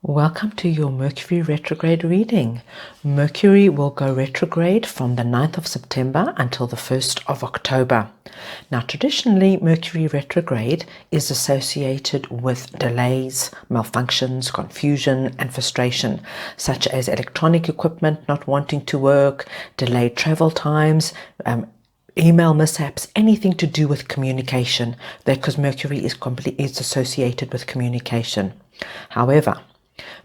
Welcome to your Mercury Retrograde reading. Mercury will go retrograde from the 9th of September until the 1st of October. Now, traditionally, Mercury retrograde is associated with delays, malfunctions, confusion, and frustration, such as electronic equipment not wanting to work, delayed travel times, email mishaps, anything to do with communication, because Mercury is associated with communication. However,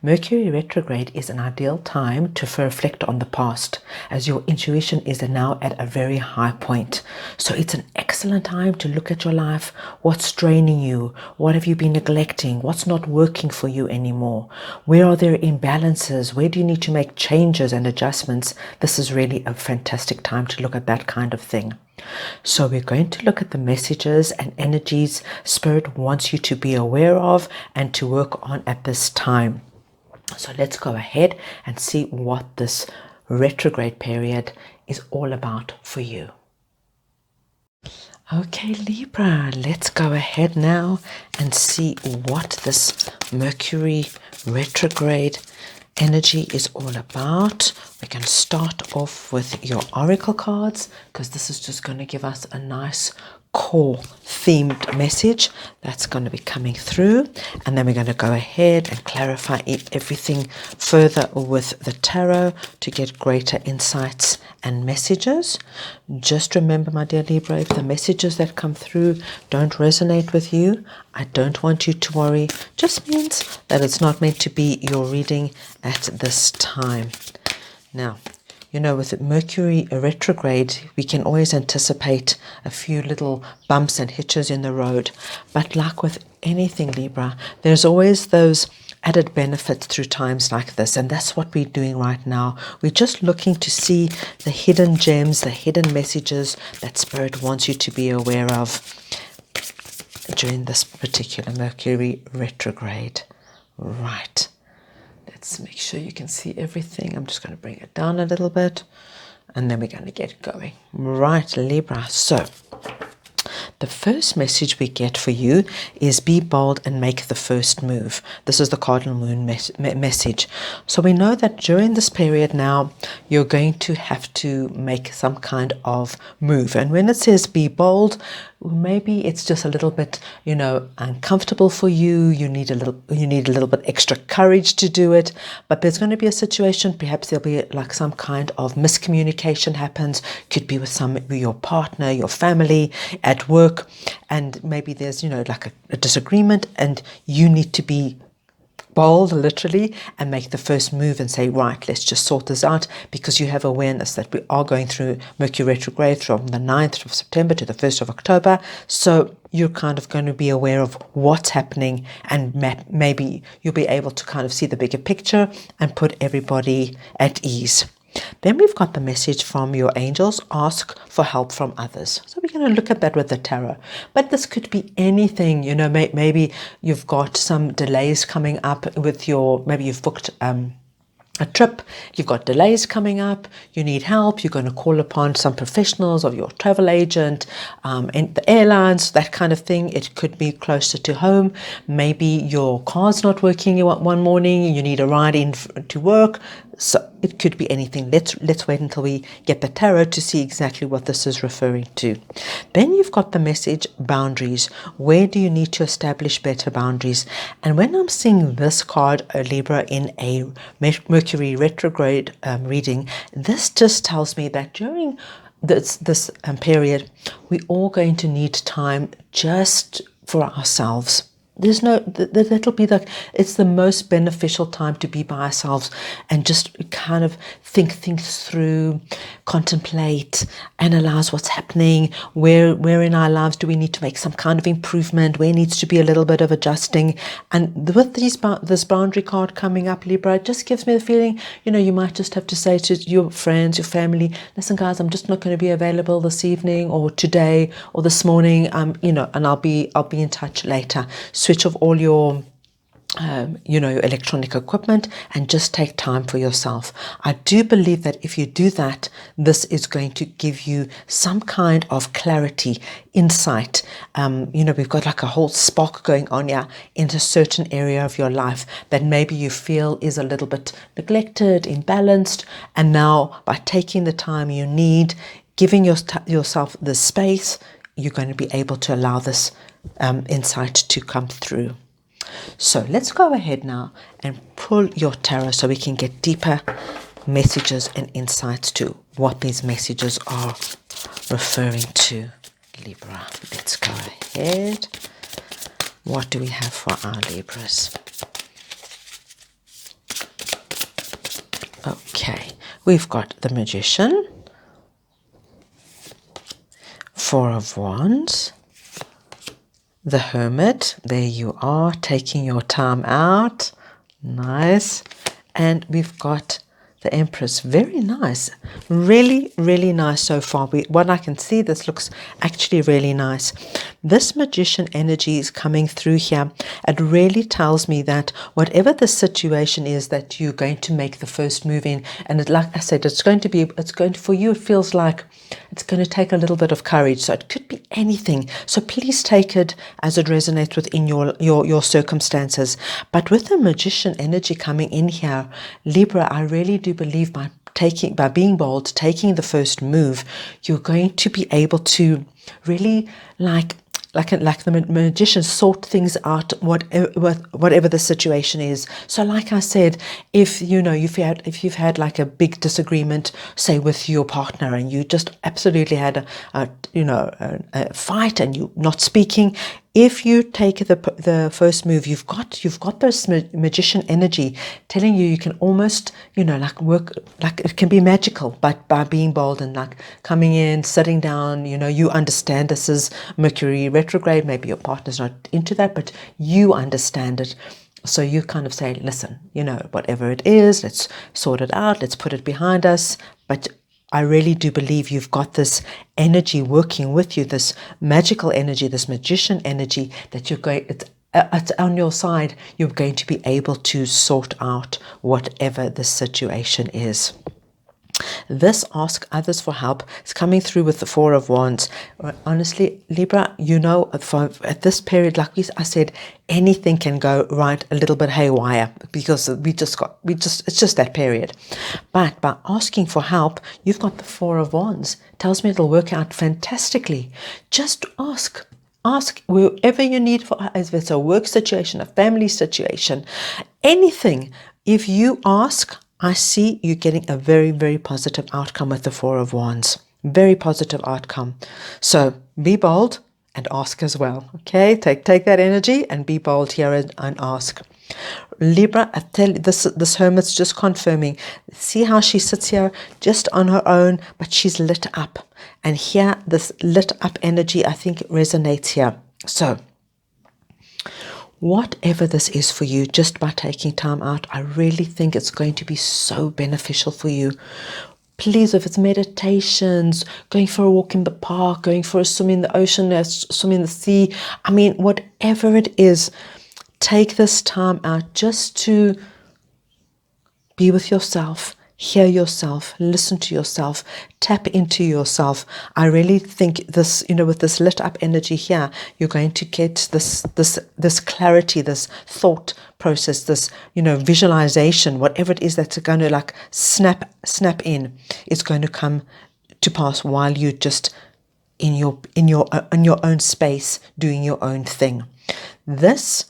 Mercury retrograde is an ideal time to reflect on the past, as your intuition is now at a very high point. So it's an excellent time to look at your life. What's draining you? What have you been neglecting? What's not working for you anymore? Where are there imbalances? Where do you need to make changes and adjustments? This is really a fantastic time to look at that kind of thing. So we're going to look at the messages and energies Spirit wants you to be aware of and to work on at this time. So let's go ahead and see what this retrograde period is all about for you. Okay, Libra, let's go ahead now and see what this Mercury retrograde energy is all about. We can start off with your oracle cards, because this is just going to give us a nice core themed message that's going to be coming through, and then we're going to go ahead and clarify everything further with the tarot to get greater insights and messages. Just remember, my dear Libra, if the messages that come through don't resonate with you, I don't want you to worry. Just means that it's not meant to be your reading at this time. Now, you know, with Mercury retrograde, we can always anticipate a few little bumps and hitches in the road. But like with anything, Libra, there's always those added benefits through times like this. And that's what we're doing right now. We're just looking to see the hidden gems, the hidden messages that Spirit wants you to be aware of during this particular Mercury retrograde. Right. Let's make sure you can see everything. I'm just going to bring it down a little bit, and then we're going to get going. Right, Libra. So the first message we get for you is be bold and make the first move. This is the cardinal moon message. So we know that during this period now, you're going to have to make some kind of move. And when it says be bold, maybe it's just a little bit, uncomfortable for you. You need a little bit extra courage to do it. But there's going to be a situation, perhaps there'll be like some kind of miscommunication happens. Could be with your partner, your family, at work, and maybe there's like a disagreement, and you need to be bold, literally, and make the first move and say, right, let's just sort this out, because you have awareness that we are going through Mercury retrograde from the 9th of September to the 1st of October. So you're kind of going to be aware of what's happening, and maybe you'll be able to kind of see the bigger picture and put everybody at ease. Then we've got the message from your angels, ask for help from others. So we're going to look at that with the tarot. But this could be anything, maybe you've got some delays coming up with maybe you've booked a trip, you've got delays coming up, you need help, you're going to call upon some professionals of your travel agent, and the airlines, that kind of thing. It could be closer to home. Maybe your car's not working one morning, you need a ride in to work. So it could be anything. Let's wait until we get the tarot to see exactly what this is referring to. Then you've got the message boundaries. Where do you need to establish better boundaries? And when I'm seeing this card, Libra, in a Mercury retrograde reading, this just tells me that during this period, we're all going to need time just for ourselves. That'll be it's the most beneficial time to be by ourselves and just kind of think things through, contemplate, analyze what's happening, where in our lives do we need to make some kind of improvement, where needs to be a little bit of adjusting. And with this boundary card coming up, Libra, it just gives me the feeling, you might just have to say to your friends, your family, listen guys, I'm just not going to be available this evening or today or this morning, and I'll be in touch later. Switch off all your your electronic equipment, and just take time for yourself. I do believe that if you do that, this is going to give you some kind of clarity, insight. We've got like a whole spark going on here in a certain area of your life that maybe you feel is a little bit neglected, imbalanced, and now by taking the time you need, giving yourself the space, you're going to be able to allow this insight to come through. So let's go ahead now and pull your tarot so we can get deeper messages and insights to what these messages are referring to. Libra, let's go ahead. What do we have for our Libras? Okay, we've got the Magician, Four of Wands, the Hermit, there you are, taking your time out, nice, and we've got the Empress, very nice, really, really nice so far. What I can see, this looks actually really nice. This Magician energy is coming through here. It really tells me that whatever the situation is that you're going to make the first move in, and like I said, for you, it feels like it's going to take a little bit of courage. So it could be anything. So please take it as it resonates within your circumstances. But with the Magician energy coming in here, Libra, I really do believe by being bold, taking the first move, you're going to be able to really like the Magician sort things out, whatever the situation is. So like I said, if you've had like a big disagreement, say with your partner, and you just absolutely had a fight and you're not speaking, if you take the first move, you've got this Magician energy telling you can almost work, like it can be magical, but by being bold and like coming in, sitting down, you understand this is Mercury retrograde, maybe your partner's not into that, but you understand it. So you kind of say, listen, whatever it is, let's sort it out, let's put it behind us. But I really do believe you've got this energy working with you, this magical energy, this Magician energy that it's on your side. You're going to be able to sort out whatever the situation is. This ask others for help is coming through with the Four of Wands. Honestly, Libra, at this period, like I said, anything can go right a little bit haywire because it's just that period. But by asking for help, you've got the Four of Wands. Tells me it'll work out fantastically. Just ask. Ask wherever you need for, if it's a work situation, a family situation, anything. If you ask, I see you getting a very, very positive outcome with the Four of Wands. Very positive outcome. So be bold and ask as well. Okay, take that energy and be bold here and ask. Libra, I tell you, this Hermit's just confirming. See how she sits here just on her own, but she's lit up. And here, this lit up energy, I think resonates here. So whatever this is for you, just by taking time out, I really think it's going to be so beneficial for you. Please, if it's meditations, going for a walk in the park, going for a swim in the ocean, a swim in the sea, whatever it is, take this time out just to be with yourself, hear yourself, listen to yourself, tap into yourself. I really think this, with this lit up energy here, you're going to get this clarity, this thought process, this, visualization, whatever it is that's going to like snap in, is going to come to pass while you're just in your own space, doing your own thing. This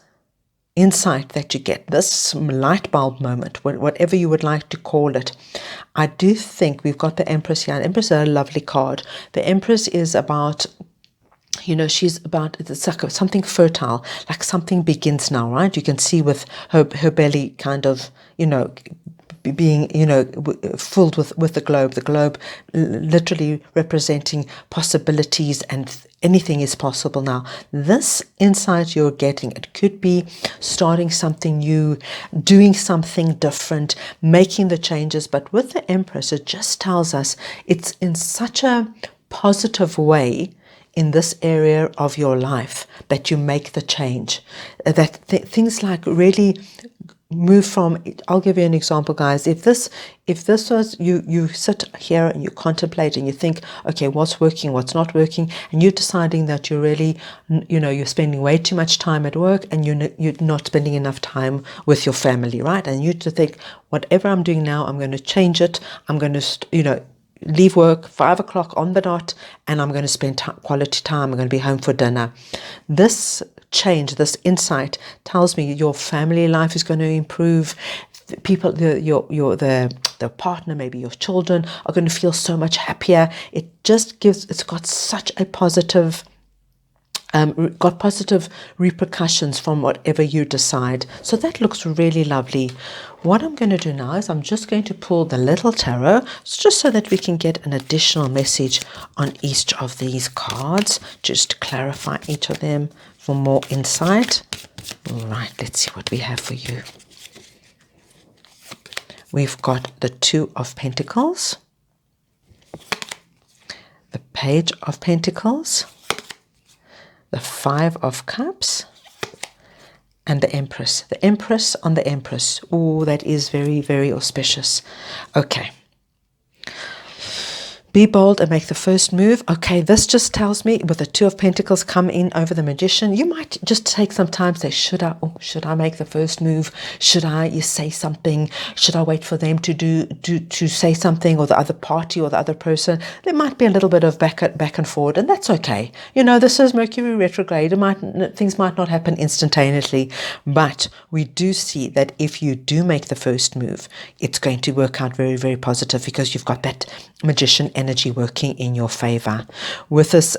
insight that you get, this light bulb moment, whatever you would like to call it, I do think we've got the Empress here. Empress is a lovely card. The Empress is about, she's about, it's like something fertile, like something begins now, right? You can see with her belly kind of, being, filled with the globe literally representing possibilities, and anything is possible now. This insight you're getting, it could be starting something new, doing something different, making the changes. But with the Empress, it just tells us it's in such a positive way, in this area of your life that you make the change. That things like really move from, I'll give you an example, guys. If this was, you sit here and you contemplate and you think, okay, what's working, what's not working, and you're deciding that you're really, you're spending way too much time at work and you're not spending enough time with your family, right? And you to think, whatever I'm doing now, I'm going to change it. I'm going to, leave work 5 o'clock on the dot, and I'm going to spend quality time. I'm going to be home for dinner. This change, this insight tells me your family life is going to improve. People, the partner, maybe your children, are going to feel so much happier. It's got such a positive repercussions from whatever you decide. So that looks really lovely. What I'm going to do now is I'm just going to pull the little tarot, just so that we can get an additional message on each of these cards, just to clarify each of them for more insight. All right, let's see what we have for you. We've got the Two of Pentacles, the Page of Pentacles, the Five of Cups, and the Empress. The Empress on the Empress. Oh, that is very, very auspicious. Okay. Be bold and make the first move. Okay, this just tells me with the Two of Pentacles come in over the Magician, you might just take some time to say, should I make the first move? Should I say something? Should I wait for them to say something, or the other party or the other person? There might be a little bit of back and forward, and that's okay. This is Mercury retrograde. Things might not happen instantaneously, but we do see that if you do make the first move, it's going to work out very, very positive, because you've got that Magician energy working in your favor. With this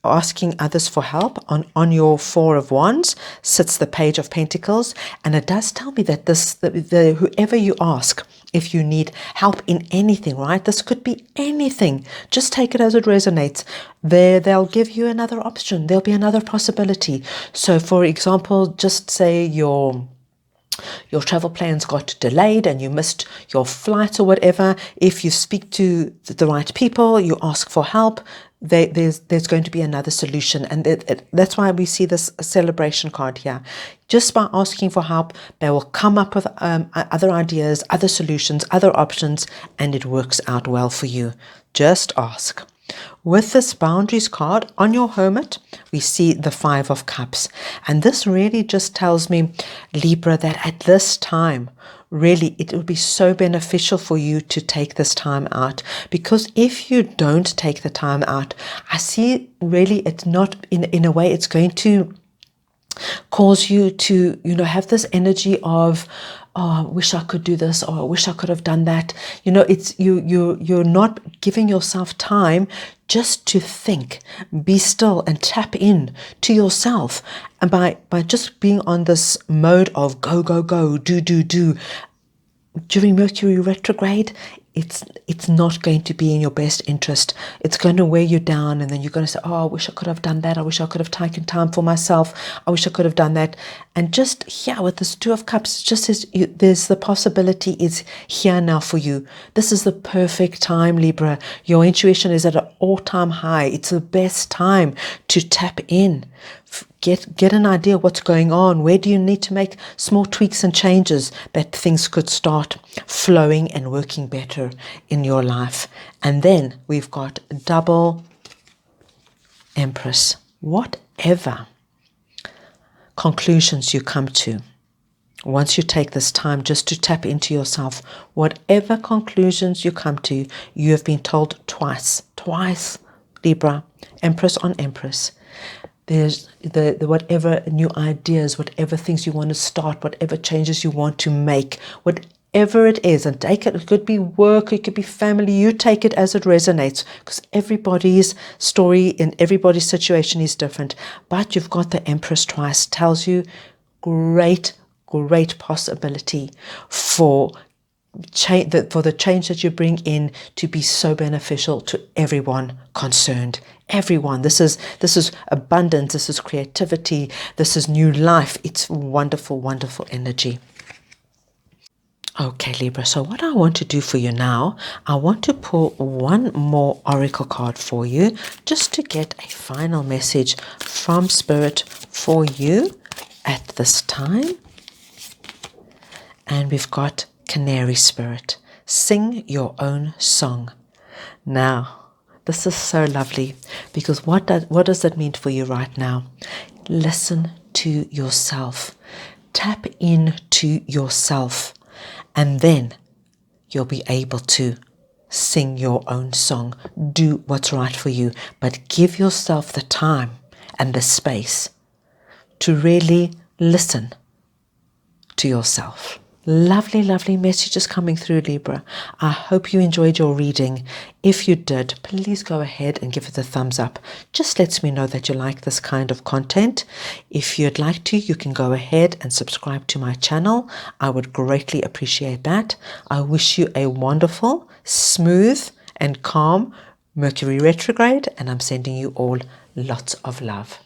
asking others for help, on your Four of Wands sits the Page of Pentacles, and it does tell me that whoever you ask, if you need help in anything, right? This could be anything. Just take it as it resonates. They'll give you another option. There'll be another possibility. So, for example, just say your travel plans got delayed and you missed your flight or whatever. If you speak to the right people, you ask for help, there's going to be another solution. And that's why we see this celebration card here. Just by asking for help, they will come up with other ideas, other solutions, other options, and it works out well for you. Just ask. With this boundaries card on your hermit, we see the Five of Cups. And this really just tells me, Libra, that at this time, really, it would be so beneficial for you to take this time out. Because if you don't take the time out, I see really it's not, in a way, it's going to cause you to, have this energy of, oh, I wish I could do this, or I wish I could have done that. It's you're not giving yourself time just to think, be still, and tap in to yourself. And by just being on this mode of go, do, during Mercury retrograde, it's not going to be in your best interest. It's going to wear you down, and then you're going to say, oh, I wish I could have done that. I wish I could have taken time for myself. I wish I could have done that. And just here with this Two of Cups, just as there's the possibility is here now for you. This is the perfect time, Libra. Your intuition is at an all-time high. It's the best time to tap in. Get an idea what's going on. Where do you need to make small tweaks and changes that things could start flowing and working better in your life. And then we've got double Empress. Whatever conclusions you come to, once you take this time just to tap into yourself, whatever conclusions you come to, you have been told twice, Libra, Empress on Empress. There's the whatever new ideas, whatever things you want to start, whatever changes you want to make, whatever it is, and take it. It could be work, it could be family. You take it as it resonates, because everybody's story and everybody's situation is different. But you've got the Empress twice, tells you great possibility for the change that you bring in to be so beneficial to everyone concerned. Everyone. This is abundance. This is creativity. This is new life. It's wonderful energy. Okay, Libra, so what I want to do for you now, I want to pull one more oracle card for you just to get a final message from Spirit for you at this time. And we've got Canary Spirit. Sing your own song. Now, this is so lovely because what does that mean for you right now? Listen to yourself. Tap into yourself. And then you'll be able to sing your own song. Do what's right for you. But give yourself the time and the space to really listen to yourself. Lovely, lovely messages coming through, Libra. I hope you enjoyed your reading. If you did, please go ahead and give it a thumbs up. Just lets me know that you like this kind of content. If you'd like to, you can go ahead and subscribe to my channel. I would greatly appreciate that. I wish you a wonderful, smooth, and calm Mercury retrograde, and I'm sending you all lots of love.